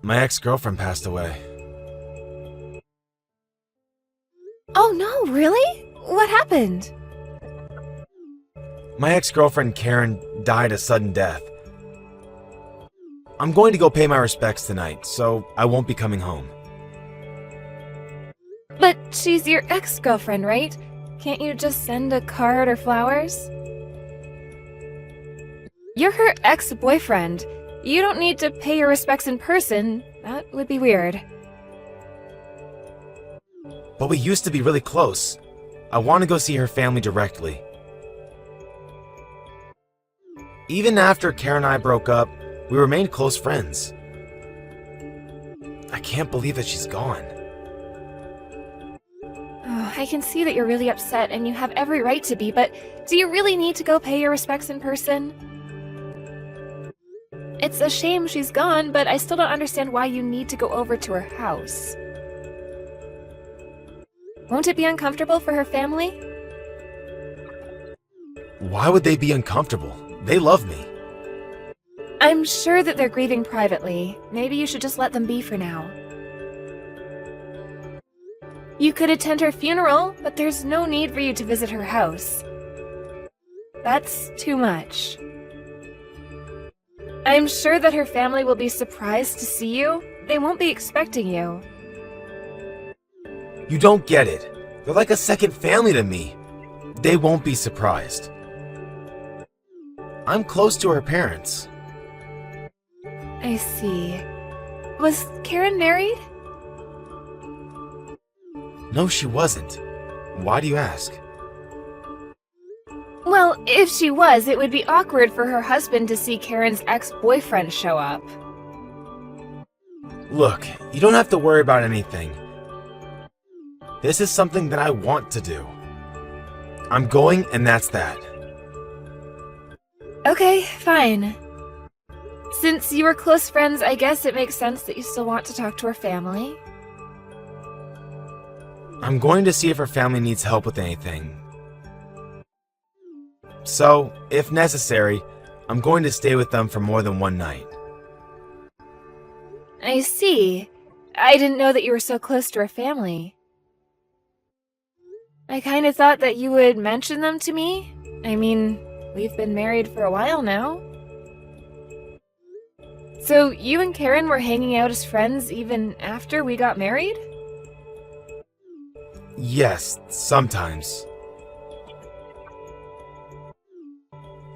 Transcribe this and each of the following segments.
My ex-girlfriend passed away. Oh no, really? What happened? My ex-girlfriend Karen died a sudden death. I'm going to go pay my respects tonight, so I won't be coming home. But she's your ex-girlfriend, right? Can't you just send a card or flowers? You're her ex-boyfriend. You don't need to pay your respects in person. That would be weird. But we used to be really close. I want to go see her family directly. Even after Karen and I broke up, we remained close friends. I can't believe that she's gone. Oh, I can see that you're really upset and you have every right to be, but do you really need to go pay your respects in person? It's a shame she's gone, but I still don't understand why you need to go over to her house. Won't it be uncomfortable for her family? Why would they be uncomfortable? They love me. I'm sure that they're grieving privately. Maybe you should just let them be for now. You could attend her funeral, but there's no need for you to visit her house. That's too much. I'm sure that her family will be surprised to see you. They won't be expecting you. You don't get it. They're like a second family to me. They won't be surprised. I'm close to her parents. I see. Was Karen married? No, she wasn't. Why do you ask? Well, if she was, it would be awkward for her husband to see Karen's ex-boyfriend show up. Look, you don't have to worry about anything. This is something that I want to do. I'm going, and that's that. Okay, fine. Since you were close friends, I guess it makes sense that you still want to talk to her family. I'm going to see if her family needs help with anything. So, if necessary, I'm going to stay with them for more than one night. I see. I didn't know that you were so close to her family. I kind of thought that you would mention them to me. I mean, we've been married for a while now. So you and Karen were hanging out as friends even after we got married? Yes, sometimes.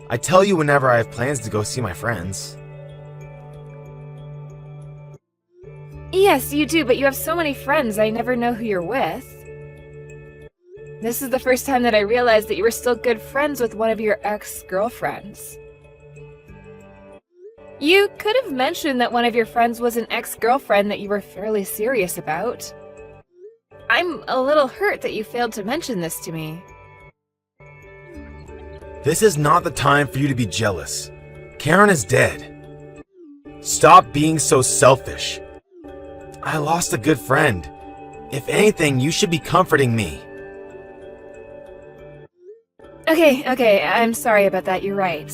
I tell you whenever I have plans to go see my friends. Yes, you do, but you have so many friends I never know who you're with. This is the first time that I realized that you were still good friends with one of your ex-girlfriends. You could have mentioned that one of your friends was an ex-girlfriend that you were fairly serious about. I'm a little hurt that you failed to mention this to me. This is not the time for you to be jealous. Karen is dead. Stop being so selfish. I lost a good friend. If anything, you should be comforting me. Okay, I'm sorry about that, you're right.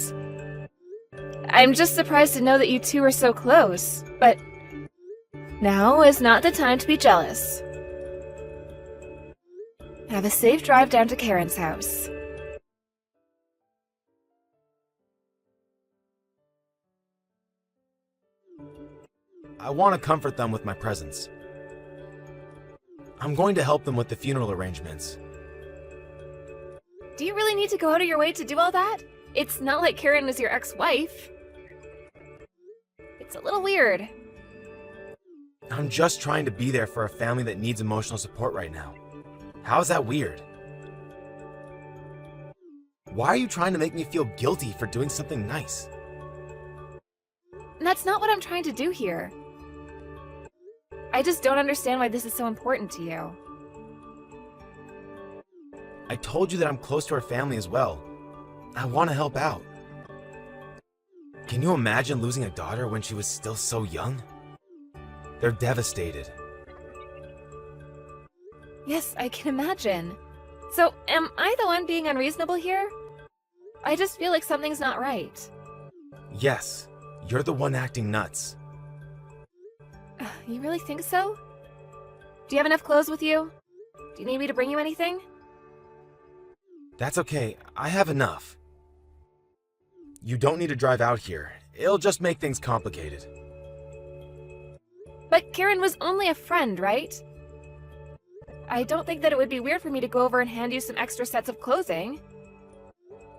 I'm just surprised to know that you two are so close, but now is not the time to be jealous. Have a safe drive down to Karen's house. I want to comfort them with my presence. I'm going to help them with the funeral arrangements. Do you really need to go out of your way to do all that? It's not like Karen was your ex-wife. It's a little weird. I'm just trying to be there for a family that needs emotional support right now. How's that weird? Why are you trying to make me feel guilty for doing something nice? That's not what I'm trying to do here. I just don't understand why this is so important to you. I told you that I'm close to her family as well. I want to help out. Can you imagine losing a daughter when she was still so young? They're devastated. Yes, I can imagine. So, am I the one being unreasonable here? I just feel like something's not right. Yes, you're the one acting nuts. You really think so? Do you have enough clothes with you? Do you need me to bring you anything? That's okay, I have enough. You don't need to drive out here. It'll just make things complicated. But Karen was only a friend, right? I don't think that it would be weird for me to go over and hand you some extra sets of clothing.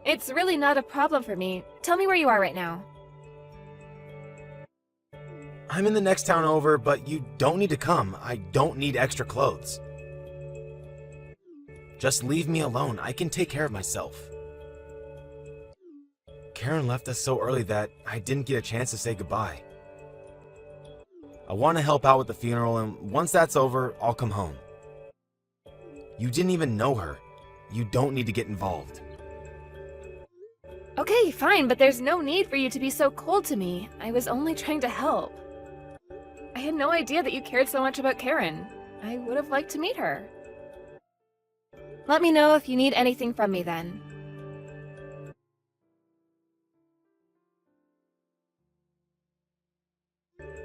It's really not a problem for me. Tell me where you are right now. I'm in the next town over, but you don't need to come. I don't need extra clothes. Just leave me alone. I can take care of myself. Karen left us so early that I didn't get a chance to say goodbye. I want to help out with the funeral, and once that's over, I'll come home. You didn't even know her. You don't need to get involved. Okay, fine, but there's no need for you to be so cold to me. I was only trying to help. I had no idea that you cared so much about Karen. I would have liked to meet her. Let me know if you need anything from me then.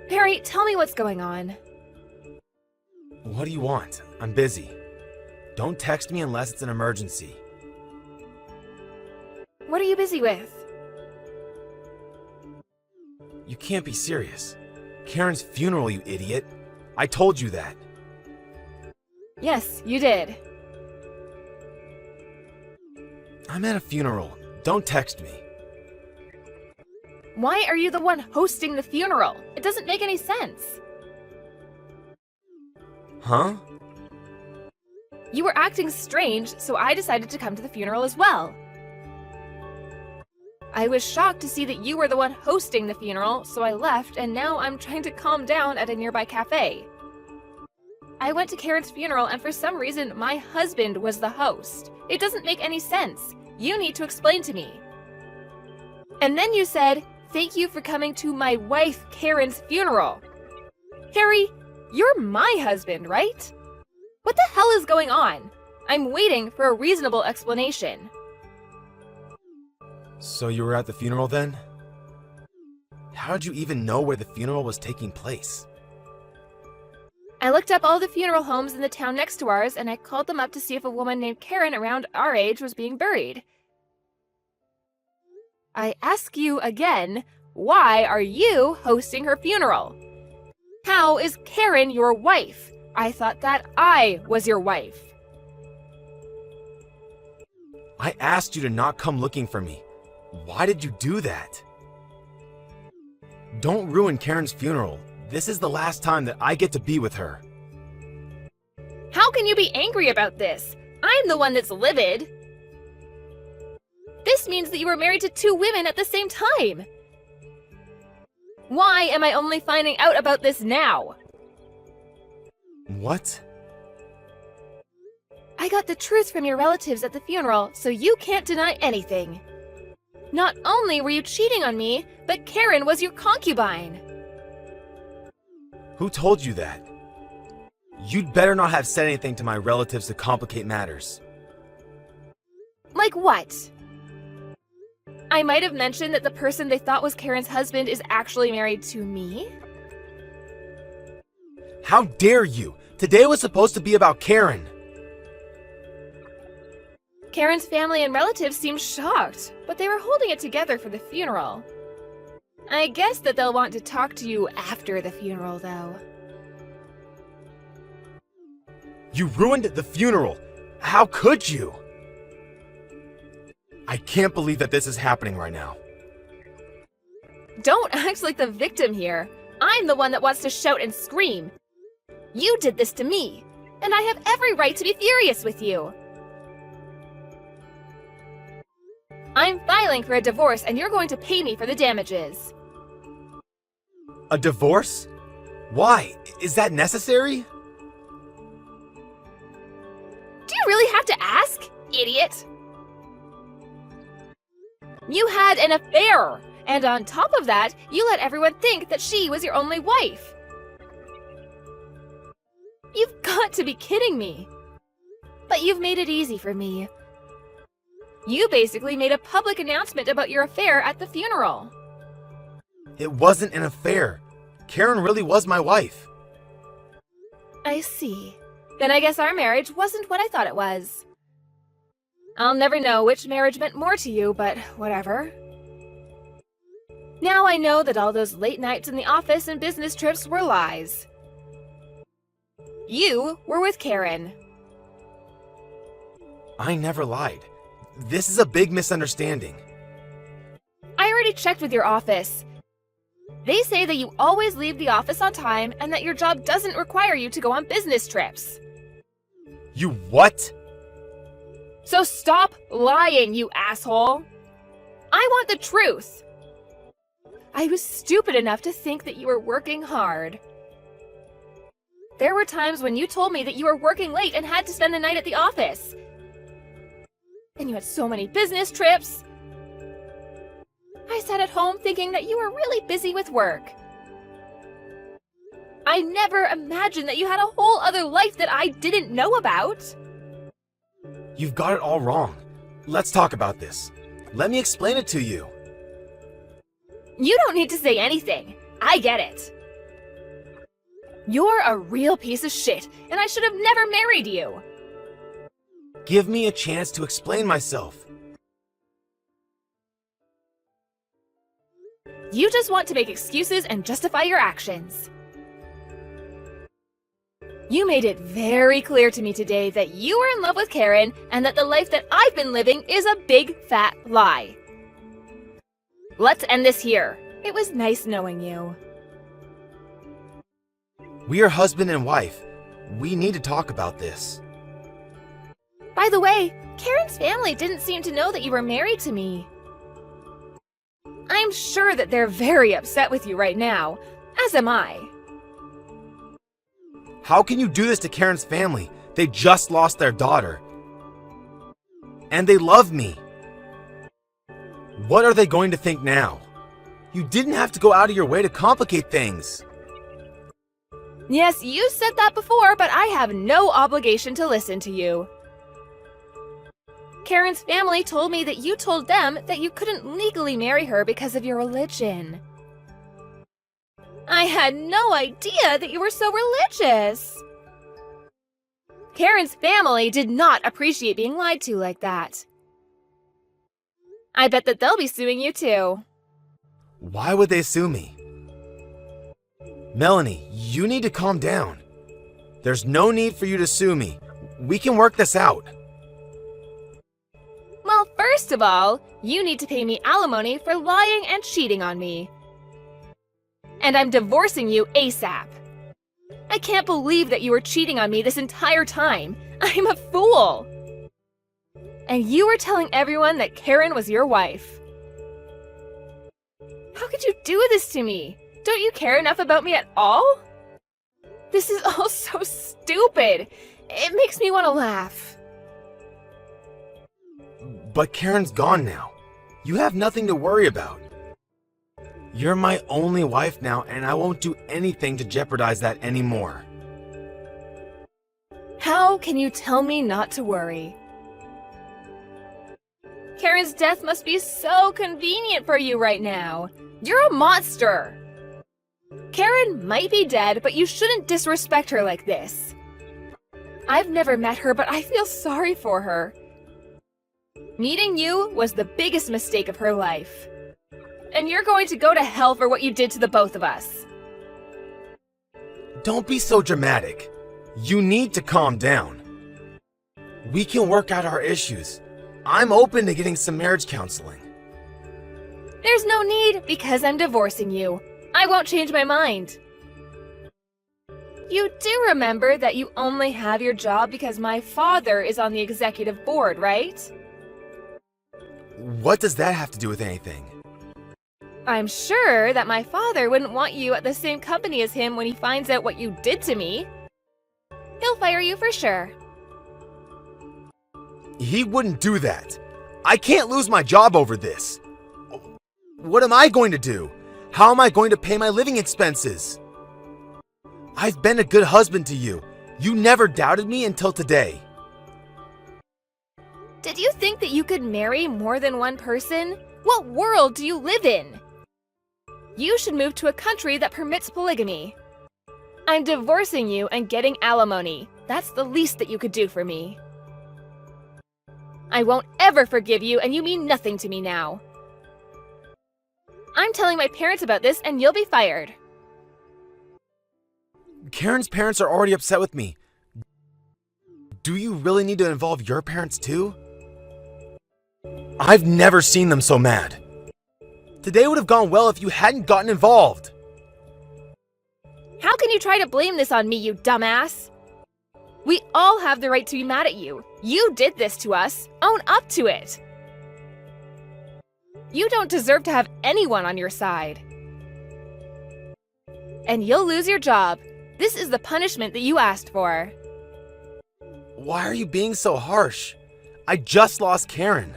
Harry, tell me what's going on. What do you want? I'm busy. Don't text me unless it's an emergency. What are you busy with? You can't be serious. Karen's funeral, you idiot. I told you that. Yes, you did. I'm at a funeral. Don't text me. Why are you the one hosting the funeral? It doesn't make any sense. Huh? You were acting strange, so I decided to come to the funeral as well. I was shocked to see that you were the one hosting the funeral, so I left, and now I'm trying to calm down at a nearby cafe. I went to Karen's funeral, and for some reason, my husband was the host. It doesn't make any sense. You need to explain to me. And then you said, "Thank you for coming to my wife Karen's funeral." Harry, you're my husband, right? What the hell is going on? I'm waiting for a reasonable explanation. So you were at the funeral then? How did you even know where the funeral was taking place? I looked up all the funeral homes in the town next to ours, and I called them up to see if a woman named Karen around our age was being buried. I ask you again, why are you hosting her funeral? How is Karen your wife? I thought that I was your wife. I asked you to not come looking for me. Why did you do that? Don't ruin Karen's funeral. This is the last time that I get to be with her. How can you be angry about this? I'm the one that's livid. This means that you were married to two women at the same time. Why am I only finding out about this now? What? I got the truth from your relatives at the funeral, so you can't deny anything. Not only were you cheating on me, but Karen was your concubine. Who told you that? You'd better not have said anything to my relatives to complicate matters. Like what? I might have mentioned that the person they thought was Karen's husband is actually married to me? How dare you? Today was supposed to be about Karen. Karen's family and relatives seemed shocked, but they were holding it together for the funeral. I guess that they'll want to talk to you after the funeral, though. You ruined the funeral. How could you? I can't believe that this is happening right now. Don't act like the victim here. I'm the one that wants to shout and scream. You did this to me, and I have every right to be furious with you. I'm filing for a divorce, and you're going to pay me for the damages. A divorce? Why? Is that necessary? Do you really have to ask, idiot? You had an affair, and on top of that, you let everyone think that she was your only wife. You've got to be kidding me. But you've made it easy for me. You basically made a public announcement about your affair at the funeral. It wasn't an affair. Karen really was my wife. I see. Then I guess our marriage wasn't what I thought it was. I'll never know which marriage meant more to you, but whatever. Now I know that all those late nights in the office and business trips were lies. You were with Karen. I never lied. This is a big misunderstanding. I already checked with your office. They say that you always leave the office on time and that your job doesn't require you to go on business trips. You what? So stop lying, you asshole! I want the truth! I was stupid enough to think that you were working hard. There were times when you told me that you were working late and had to spend the night at the office. And you had so many business trips. I sat at home thinking that you were really busy with work. I never imagined that you had a whole other life that I didn't know about. You've got it all wrong. Let's talk about this. Let me explain it to you. You don't need to say anything. I get it. You're a real piece of shit, and I should have never married you. Give me a chance to explain myself. You just want to make excuses and justify your actions. You made it very clear to me today that you were in love with Karen and that the life that I've been living is a big fat lie. Let's end this here. It was nice knowing you. We are husband and wife. We need to talk about this. By the way, Karen's family didn't seem to know that you were married to me. I'm sure that they're very upset with you right now, as am I. How can you do this to Karen's family? They just lost their daughter. And they love me. What are they going to think now? You didn't have to go out of your way to complicate things. Yes, you said that before, but I have no obligation to listen to you. Karen's family told me that you told them that you couldn't legally marry her because of your religion. I had no idea that you were so religious. Karen's family did not appreciate being lied to like that. I bet that they'll be suing you too. Why would they sue me? Melanie, you need to calm down. There's no need for you to sue me. We can work this out. Well, first of all, you need to pay me alimony for lying and cheating on me. And I'm divorcing you ASAP. I can't believe that you were cheating on me this entire time. I'm a fool. And you were telling everyone that Karen was your wife. How could you do this to me? Don't you care enough about me at all? This is all so stupid. It makes me want to laugh. But Karen's gone now. You have nothing to worry about. You're my only wife now, and I won't do anything to jeopardize that anymore. How can you tell me not to worry? Karen's death must be so convenient for you right now. You're a monster. Karen might be dead, but you shouldn't disrespect her like this. I've never met her, but I feel sorry for her. Meeting you was the biggest mistake of her life. And you're going to go to hell for what you did to the both of us. Don't be so dramatic. You need to calm down. We can work out our issues. I'm open to getting some marriage counseling. There's no need because I'm divorcing you. I won't change my mind. You do remember that you only have your job because my father is on the executive board, right? What does that have to do with anything? I'm sure that my father wouldn't want you at the same company as him when he finds out what you did to me. He'll fire you for sure. He wouldn't do that. I can't lose my job over this. What am I going to do? How am I going to pay my living expenses? I've been a good husband to you. You never doubted me until today. Did you think that you could marry more than one person? What world do you live in? You should move to a country that permits polygamy. I'm divorcing you and getting alimony. That's the least that you could do for me. I won't ever forgive you, and you mean nothing to me now. I'm telling my parents about this, and you'll be fired. Karen's parents are already upset with me. Do you really need to involve your parents too? I've never seen them so mad. Today would have gone well if you hadn't gotten involved. How can you try to blame this on me, you dumbass? We all have the right to be mad at you. You did this to us. Own up to it. You don't deserve to have anyone on your side. And you'll lose your job. This is the punishment that you asked for. Why are you being so harsh? I just lost Karen.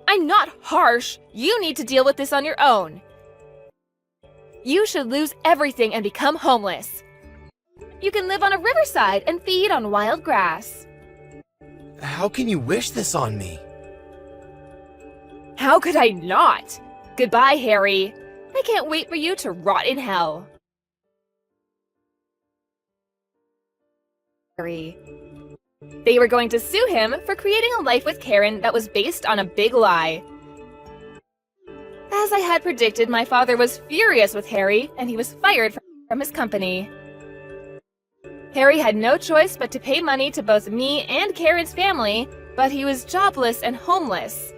I'm not harsh. You need to deal with this on your own. You should lose everything and become homeless. You can live on a riverside and feed on wild grass. How can you wish this on me? How could I not? Goodbye, Harry. I can't wait for you to rot in hell. Harry. They were going to sue him for creating a life with Karen that was based on a big lie. As I had predicted, my father was furious with Harry, and he was fired from his company. Harry had no choice but to pay money to both me and Karen's family, but he was jobless and homeless.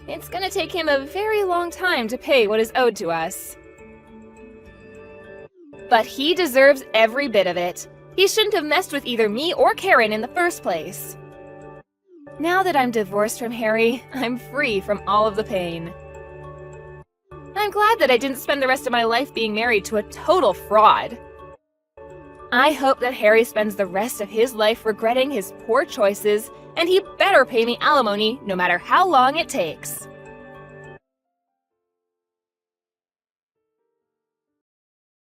It's gonna take him a very long time to pay what is owed to us. But he deserves every bit of it. He shouldn't have messed with either me or Karen in the first place. Now that I'm divorced from Harry, I'm free from all of the pain. I'm glad that I didn't spend the rest of my life being married to a total fraud. I hope that Harry spends the rest of his life regretting his poor choices, and he better pay me alimony no matter how long it takes.